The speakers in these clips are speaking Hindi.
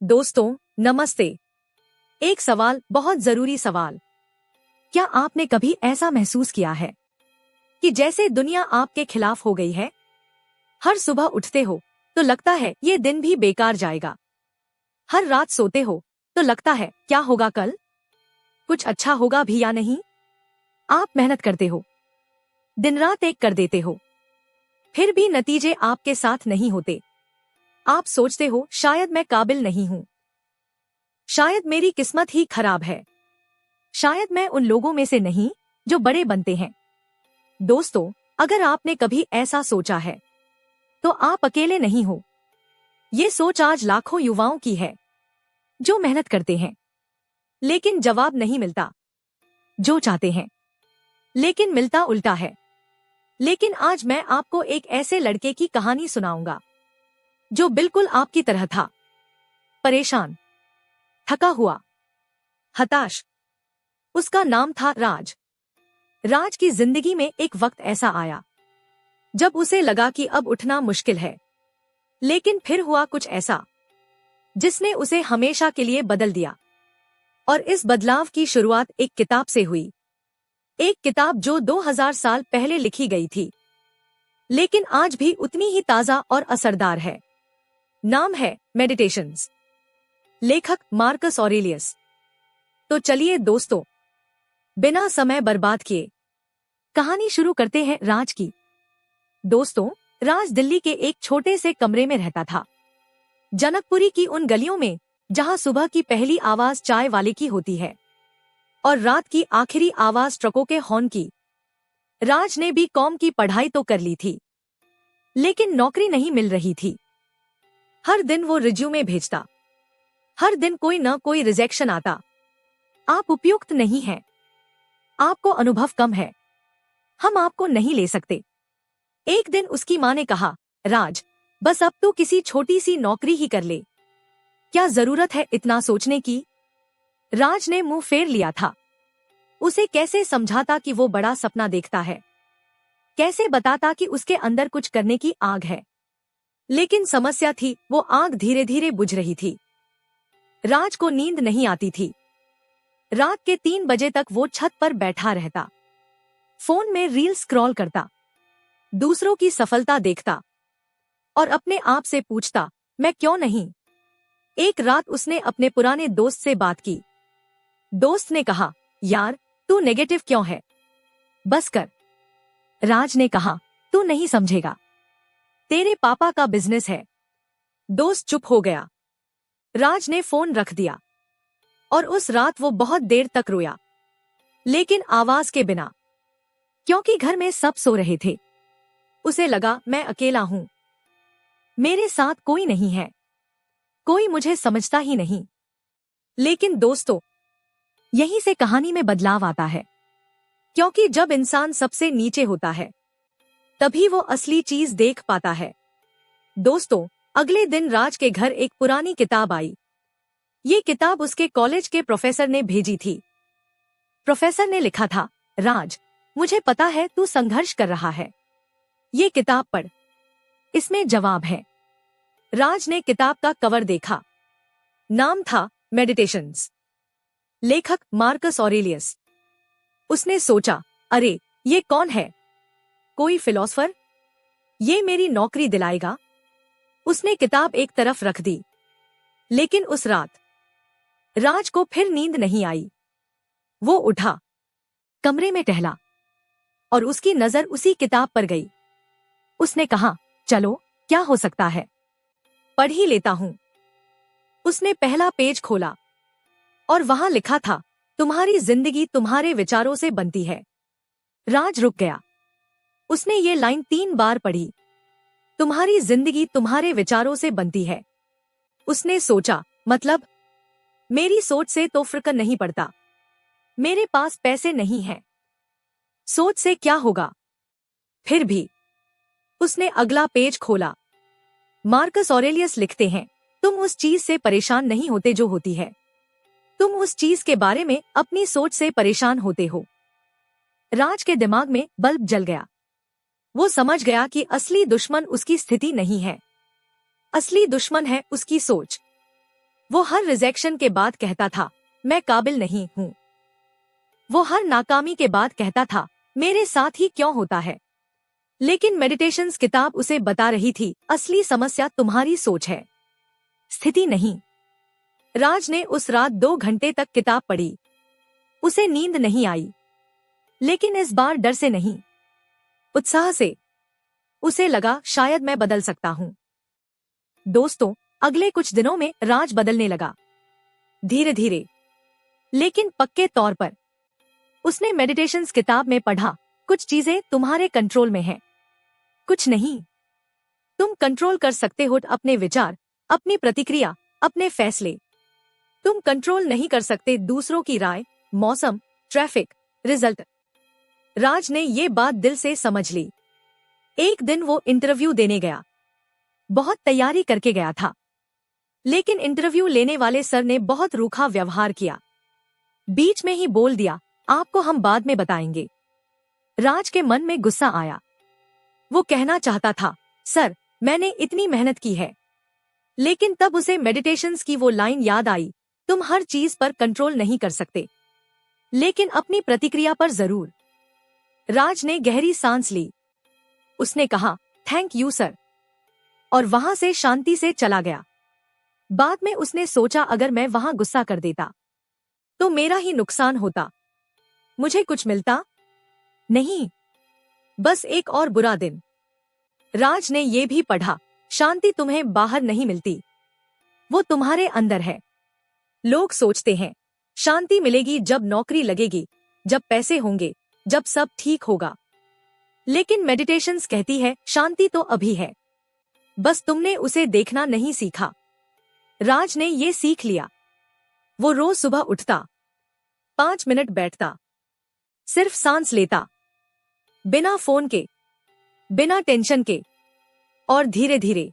दोस्तों नमस्ते। एक सवाल, बहुत जरूरी सवाल। क्या आपने कभी ऐसा महसूस किया है कि जैसे दुनिया आपके खिलाफ हो गई है? हर सुबह उठते हो तो लगता है ये दिन भी बेकार जाएगा। हर रात सोते हो तो लगता है क्या होगा कल, कुछ अच्छा होगा भी या नहीं। आप मेहनत करते हो, दिन रात एक कर देते हो, फिर भी नतीजे आपके साथ नहीं होते। आप सोचते हो शायद मैं काबिल नहीं हूँ, शायद मेरी किस्मत ही खराब है, शायद मैं उन लोगों में से नहीं जो बड़े बनते हैं। दोस्तों, अगर आपने कभी ऐसा सोचा है तो आप अकेले नहीं हो। ये सोच आज लाखों युवाओं की है जो मेहनत करते हैं लेकिन जवाब नहीं मिलता, जो चाहते हैं लेकिन मिलता उल्टा है। लेकिन आज मैं आपको एक ऐसे लड़के की कहानी सुनाऊंगा जो बिल्कुल आपकी तरह था, परेशान, थका हुआ, हताश। उसका नाम था राज। राज की जिंदगी में एक वक्त ऐसा आया जब उसे लगा कि अब उठना मुश्किल है, लेकिन फिर हुआ कुछ ऐसा जिसने उसे हमेशा के लिए बदल दिया। और इस बदलाव की शुरुआत एक किताब से हुई, एक किताब जो 2000 साल पहले लिखी गई थी, लेकिन आज भी उतनी ही ताजा और असरदार है। नाम है मेडिटेशंस, लेखक मार्कस ऑरेलियस। तो चलिए दोस्तों, बिना समय बर्बाद किए कहानी शुरू करते हैं राज की। दोस्तों, राज दिल्ली के एक छोटे से कमरे में रहता था, जनकपुरी की उन गलियों में जहां सुबह की पहली आवाज चाय वाले की होती है और रात की आखिरी आवाज ट्रकों के हॉर्न की। राज ने भी कॉम की पढ़ाई तो कर ली थी, लेकिन नौकरी नहीं मिल रही थी। हर दिन वो रिज्यूमे भेजता, हर दिन कोई न कोई रिजेक्शन आता। आप उपयुक्त नहीं हैं, आपको अनुभव कम है, हम आपको नहीं ले सकते। एक दिन उसकी माँ ने कहा, राज, बस अब तो किसी छोटी सी नौकरी ही कर ले, क्या जरूरत है इतना सोचने की। राज ने मुंह फेर लिया था। उसे कैसे समझाता कि वो बड़ा सपना देखता है, कैसे बताता कि उसके अंदर कुछ करने की आग है। लेकिन समस्या थी, वो आग धीरे धीरे बुझ रही थी। राज को नींद नहीं आती थी। रात के 3 बजे तक वो छत पर बैठा रहता, फोन में रील स्क्रॉल करता, दूसरों की सफलता देखता और अपने आप से पूछता, मैं क्यों नहीं। एक रात उसने अपने पुराने दोस्त से बात की। दोस्त ने कहा, यार तू नेगेटिव क्यों है, बस कर। राज ने कहा, तू नहीं समझेगा, तेरे पापा का बिजनेस है। दोस्त चुप हो गया। राज ने फोन रख दिया और उस रात वो बहुत देर तक रोया, लेकिन आवाज के बिना, क्योंकि घर में सब सो रहे थे। उसे लगा, मैं अकेला हूं, मेरे साथ कोई नहीं है, कोई मुझे समझता ही नहीं। लेकिन दोस्तों, यहीं से कहानी में बदलाव आता है, क्योंकि जब इंसान सबसे नीचे होता है तभी वो असली चीज देख पाता है। दोस्तों, अगले दिन राज के घर एक पुरानी किताब आई। ये किताब उसके कॉलेज के प्रोफेसर ने भेजी थी। प्रोफेसर ने लिखा था, राज, मुझे पता है तू संघर्ष कर रहा है, ये किताब पढ़, इसमें जवाब है। राज ने किताब का कवर देखा, नाम था मेडिटेशंस, लेखक मार्कस ऑरेलियस। उसने सोचा, अरे ये कौन है, कोई फिलोसफर, ये मेरी नौकरी दिलाएगा। उसने किताब एक तरफ रख दी। लेकिन उस रात राज को फिर नींद नहीं आई। वो उठा, कमरे में टहला और उसकी नजर उसी किताब पर गई। उसने कहा, चलो क्या हो सकता है, पढ़ ही लेता हूं। उसने पहला पेज खोला और वहां लिखा था, तुम्हारी जिंदगी तुम्हारे विचारों से बनती है। राज रुक गया। उसने ये लाइन 3 बार पढ़ी, तुम्हारी जिंदगी तुम्हारे विचारों से बनती है। उसने सोचा, मतलब मेरी सोच से तो फर्क नहीं पड़ता, मेरे पास पैसे नहीं हैं, सोच से क्या होगा। फिर भी उसने अगला पेज खोला। मार्कस ऑरेलियस लिखते हैं, तुम उस चीज से परेशान नहीं होते जो होती है, तुम उस चीज के बारे में अपनी सोच से परेशान होते हो। राज के दिमाग में बल्ब जल गया। वो समझ गया कि असली दुश्मन उसकी स्थिति नहीं है, असली दुश्मन है उसकी सोच। वो हर रिजेक्शन के बाद कहता था, मैं काबिल नहीं हूँ। वो हर नाकामी के बाद कहता था, मेरे साथ ही क्यों होता है। लेकिन मेडिटेशंस किताब उसे बता रही थी, असली समस्या तुम्हारी सोच है, स्थिति नहीं। राज ने उस रात 2 घंटे तक किताब पढ़ी। उसे नींद नहीं आई, लेकिन इस बार डर से नहीं, उत्साह से। उसे लगा शायद मैं बदल सकता हूँ। दोस्तों, अगले कुछ दिनों में राज बदलने लगा, धीरे धीरे लेकिन पक्के तौर पर। उसने मेडिटेशंस किताब में पढ़ा, कुछ चीजें तुम्हारे कंट्रोल में हैं, कुछ नहीं। तुम कंट्रोल कर सकते हो अपने विचार, अपनी प्रतिक्रिया, अपने फैसले। तुम कंट्रोल नहीं कर सकते दूसरों की राय, मौसम, ट्रैफिक, रिजल्ट। राज ने ये बात दिल से समझ ली। एक दिन वो इंटरव्यू देने गया। बहुत तैयारी करके गया था, लेकिन इंटरव्यू लेने वाले सर ने बहुत रूखा व्यवहार किया। बीच में ही बोल दिया, आपको हम बाद में बताएंगे। राज के मन में गुस्सा आया। वो कहना चाहता था, सर मैंने इतनी मेहनत की है। लेकिन तब उसे मेडिटेशंस की वो लाइन याद आई, तुम हर चीज पर कंट्रोल नहीं कर सकते, लेकिन अपनी प्रतिक्रिया पर जरूर। राज ने गहरी सांस ली। उसने कहा, थैंक यू सर, और वहां से शांति से चला गया। बाद में उसने सोचा, अगर मैं वहां गुस्सा कर देता तो मेरा ही नुकसान होता, मुझे कुछ मिलता नहीं, बस एक और बुरा दिन। राज ने ये भी पढ़ा, शांति तुम्हें बाहर नहीं मिलती, वो तुम्हारे अंदर है। लोग सोचते हैं शांति मिलेगी जब नौकरी लगेगी, जब पैसे होंगे, जब सब ठीक होगा। लेकिन मेडिटेशंस कहती है, शांति तो अभी है, बस तुमने उसे देखना नहीं सीखा। राज ने ये सीख लिया। वो रोज सुबह उठता, 5 मिनट बैठता, सिर्फ सांस लेता, बिना फोन के, बिना टेंशन के, और धीरे धीरे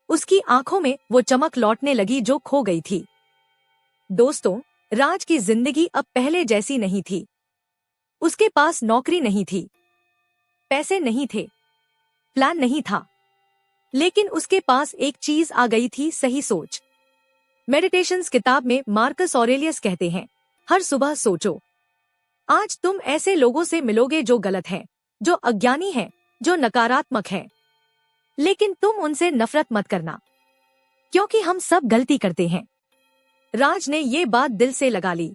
उसकी आंखों में वो चमक लौटने लगी जो खो गई थी। दोस्तों, राज की जिंदगी अब पहले जैसी नहीं थी। उसके पास नौकरी नहीं थी, पैसे नहीं थे, प्लान नहीं था, लेकिन उसके पास एक चीज आ गई थी, सही सोच। मेडिटेशंस किताब में मार्कस ऑरेलियस कहते हैं, हर सुबह सोचो। आज तुम ऐसे लोगों से मिलोगे जो गलत हैं, जो अज्ञानी हैं, जो नकारात्मक हैं, लेकिन तुम उनसे नफरत मत करना, क्योंकि हम सब गलती करते हैं। राज ने ये बात दिल से लगा ली।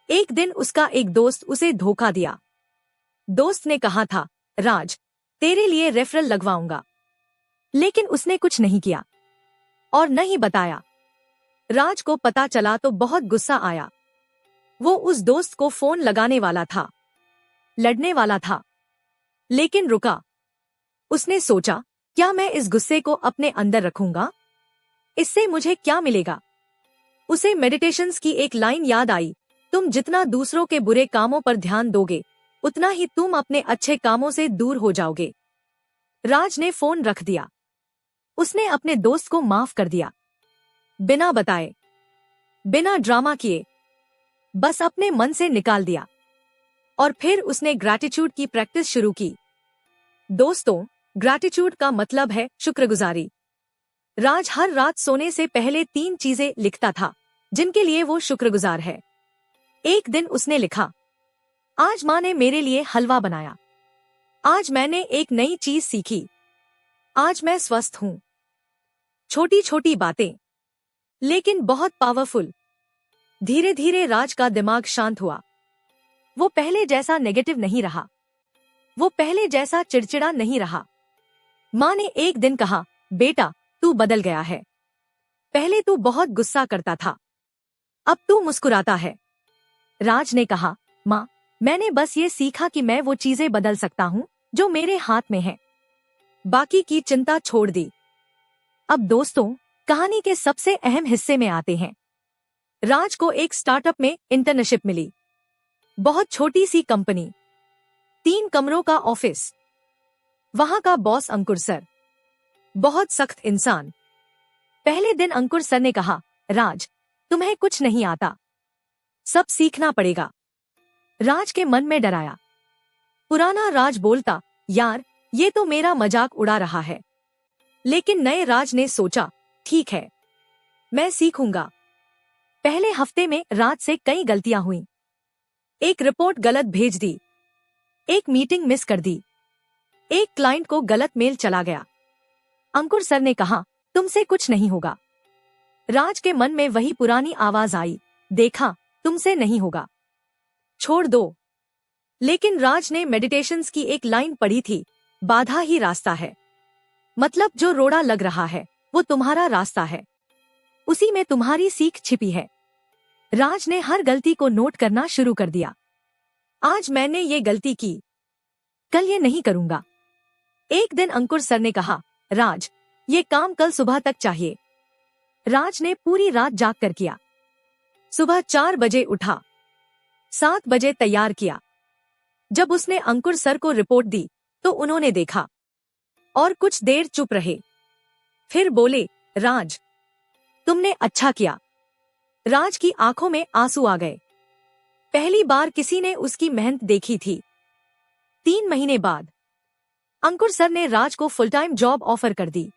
एक दिन उसका एक दोस्त उसे धोखा दिया। दोस्त ने कहा था, राज तेरे लिए रेफरल लगवाऊंगा, लेकिन उसने कुछ नहीं किया और न ही बताया। राज को पता चला तो बहुत गुस्सा आया। वो उस दोस्त को फोन लगाने वाला था, लड़ने वाला था, लेकिन रुका। उसने सोचा, क्या मैं इस गुस्से को अपने अंदर रखूंगा? इससे मुझे क्या मिलेगा? उसे मेडिटेशंस की एक लाइन याद आई, तुम जितना दूसरों के बुरे कामों पर ध्यान दोगे, उतना ही तुम अपने अच्छे कामों से दूर हो जाओगे। राज ने फोन रख दिया। उसने अपने दोस्त को माफ कर दिया, बिना बताए, बिना ड्रामा किए, बस अपने मन से निकाल दिया। और फिर उसने ग्रैटिट्यूड की प्रैक्टिस शुरू की। दोस्तों, ग्रैटिट्यूड का मतलब है शुक्रगुजारी। राज हर रात सोने से पहले 3 चीजें लिखता था जिनके लिए वो शुक्रगुजार है। एक दिन उसने लिखा, आज माँ ने मेरे लिए हलवा बनाया, आज मैंने एक नई चीज सीखी, आज मैं स्वस्थ हूँ। छोटी छोटी बातें, लेकिन बहुत पावरफुल। धीरे धीरे राज का दिमाग शांत हुआ। वो पहले जैसा नेगेटिव नहीं रहा, वो पहले जैसा चिड़चिड़ा नहीं रहा। माँ ने एक दिन कहा, बेटा तू बदल गया है, पहले तू बहुत गुस्सा करता था, अब तू मुस्कुराता है। राज ने कहा, माँ मैंने बस ये सीखा कि मैं वो चीजें बदल सकता हूँ जो मेरे हाथ में है, बाकी की चिंता छोड़ दी। अब दोस्तों, कहानी के सबसे अहम हिस्से में आते हैं। राज को एक स्टार्टअप में इंटर्नशिप मिली। बहुत छोटी सी कंपनी, 3 कमरों का ऑफिस। वहां का बॉस अंकुर सर, बहुत सख्त इंसान। पहले दिन अंकुर सर ने कहा, राज तुम्हें कुछ नहीं आता, सब सीखना पड़ेगा। राज के मन में डर आया। पुराना राज बोलता, यार ये तो मेरा मजाक उड़ा रहा है। लेकिन नए राज ने सोचा, ठीक है, मैं सीखूंगा। पहले हफ्ते में राज से कई गलतियां हुई। एक रिपोर्ट गलत भेज दी, एक मीटिंग मिस कर दी, एक क्लाइंट को गलत मेल चला गया। अंकुर सर ने कहा, तुमसे कुछ नहीं होगा। राज के मन में वही पुरानी आवाज आई, देखा, तुमसे नहीं होगा, छोड़ दो। लेकिन राज ने मेडिटेशंस की एक लाइन पढ़ी थी, बाधा ही रास्ता है। मतलब जो रोड़ा लग रहा है वो तुम्हारा रास्ता है, उसी में तुम्हारी सीख छिपी है। राज ने हर गलती को नोट करना शुरू कर दिया। आज मैंने ये गलती की, कल ये नहीं करूंगा। एक दिन अंकुर सर ने कहा, राज, ये काम कल सुबह तक चाहिए। राज ने पूरी रात जाग कर किया। सुबह 4 बजे उठा, 7 बजे तैयार किया। जब उसने अंकुर सर को रिपोर्ट दी तो उन्होंने देखा और कुछ देर चुप रहे। फिर बोले, राज, तुमने अच्छा किया। राज की आंखों में आंसू आ गए। पहली बार किसी ने उसकी मेहनत देखी थी। 3 महीने बाद अंकुर सर ने राज को फुल टाइम जॉब ऑफर कर दी।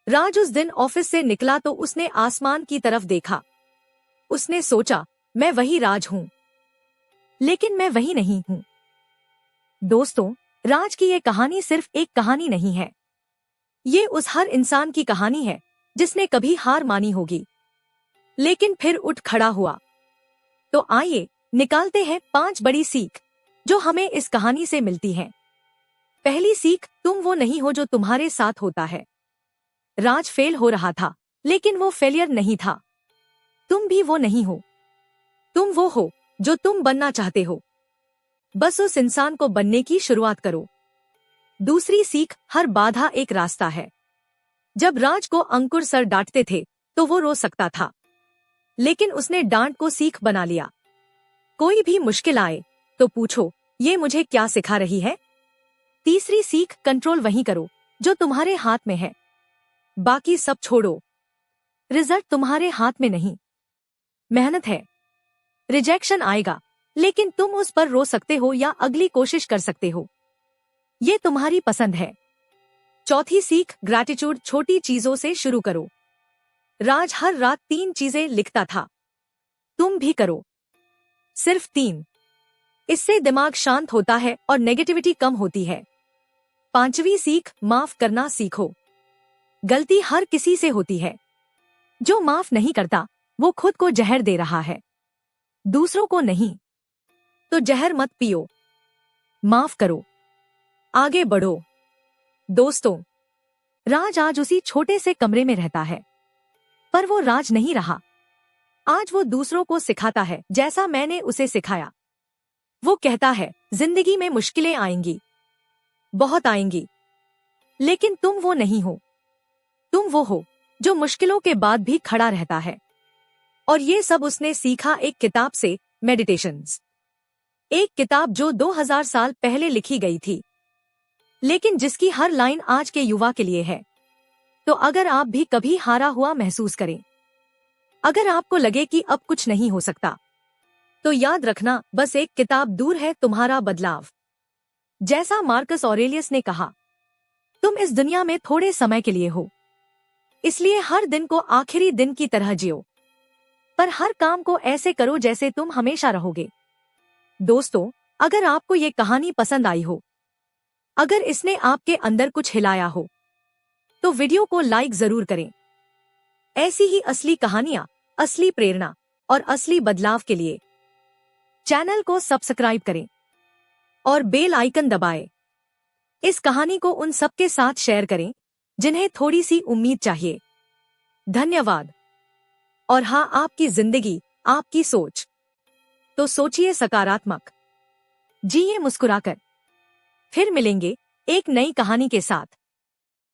राज उस दिन ऑफिस से निकला तो उसने आसमान की तरफ देखा। उसने सोचा, मैं वही राज हूं, लेकिन मैं वही नहीं हूं। दोस्तों, राज की ये कहानी सिर्फ एक कहानी नहीं है। ये उस हर इंसान की कहानी है जिसने कभी हार मानी होगी, लेकिन फिर उठ खड़ा हुआ। तो आइए निकालते हैं 5 बड़ी सीख जो हमें इस कहानी से मिलती हैं। पहली सीख, तुम वो नहीं हो जो तुम्हारे साथ होता है। राज फेल हो रहा था, लेकिन वो फेलियर नहीं था। तुम भी वो नहीं हो। तुम वो हो जो तुम बनना चाहते हो। बस उस इंसान को बनने की शुरुआत करो। दूसरी सीख, हर बाधा एक रास्ता है। जब राज को अंकुर सर डांटते थे तो वो रो सकता था, लेकिन उसने डांट को सीख बना लिया। कोई भी मुश्किल आए तो पूछो, ये मुझे क्या सिखा रही है। तीसरी सीख, कंट्रोल वही करो जो तुम्हारे हाथ में है, बाकी सब छोड़ो। रिजल्ट तुम्हारे हाथ में नहीं, मेहनत है। रिजेक्शन आएगा, लेकिन तुम उस पर रो सकते हो या अगली कोशिश कर सकते हो। ये तुम्हारी पसंद है। चौथी सीख, ग्रैटिट्यूड, छोटी चीजों से शुरू करो। राज हर रात 3 चीजें लिखता था। तुम भी करो, सिर्फ 3। इससे दिमाग शांत होता है और नेगेटिविटी कम होती है। 5वीं सीख, माफ करना सीखो। गलती हर किसी से होती है। जो माफ नहीं करता वो खुद को जहर दे रहा है, दूसरों को नहीं। तो जहर मत पियो, माफ करो, आगे बढ़ो। दोस्तों, राज आज उसी छोटे से कमरे में रहता है, पर वो राज नहीं रहा। आज वो दूसरों को सिखाता है जैसा मैंने उसे सिखाया। वो कहता है, जिंदगी में मुश्किलें आएंगी, बहुत आएंगी, लेकिन तुम वो नहीं हो। तुम वो हो जो मुश्किलों के बाद भी खड़ा रहता है। और ये सब उसने सीखा एक किताब से, मेडिटेशंस। एक किताब जो 2000 साल पहले लिखी गई थी, लेकिन जिसकी हर लाइन आज के युवा के लिए है। तो अगर आप भी कभी हारा हुआ महसूस करें, अगर आपको लगे कि अब कुछ नहीं हो सकता, तो याद रखना, बस एक किताब दूर है तुम्हारा बदलाव। जैसा मार्कस ऑरेलियस ने कहा, तुम इस दुनिया में थोड़े समय के लिए हो, इसलिए हर दिन को आखिरी दिन की तरह जियो, पर हर काम को ऐसे करो जैसे तुम हमेशा रहोगे। दोस्तों, अगर आपको ये कहानी पसंद आई हो, अगर इसने आपके अंदर कुछ हिलाया हो, तो वीडियो को लाइक जरूर करें। ऐसी ही असली कहानियां, असली प्रेरणा और असली बदलाव के लिए चैनल को सब्सक्राइब करें और बेल आइकन दबाएं। इस कहानी को उन सबके साथ शेयर करें जिन्हें थोड़ी सी उम्मीद चाहिए। धन्यवाद। और हाँ, आपकी जिंदगी, आपकी सोच, तो सोचिए सकारात्मक, जिए मुस्कुराकर। फिर मिलेंगे एक नई कहानी के साथ।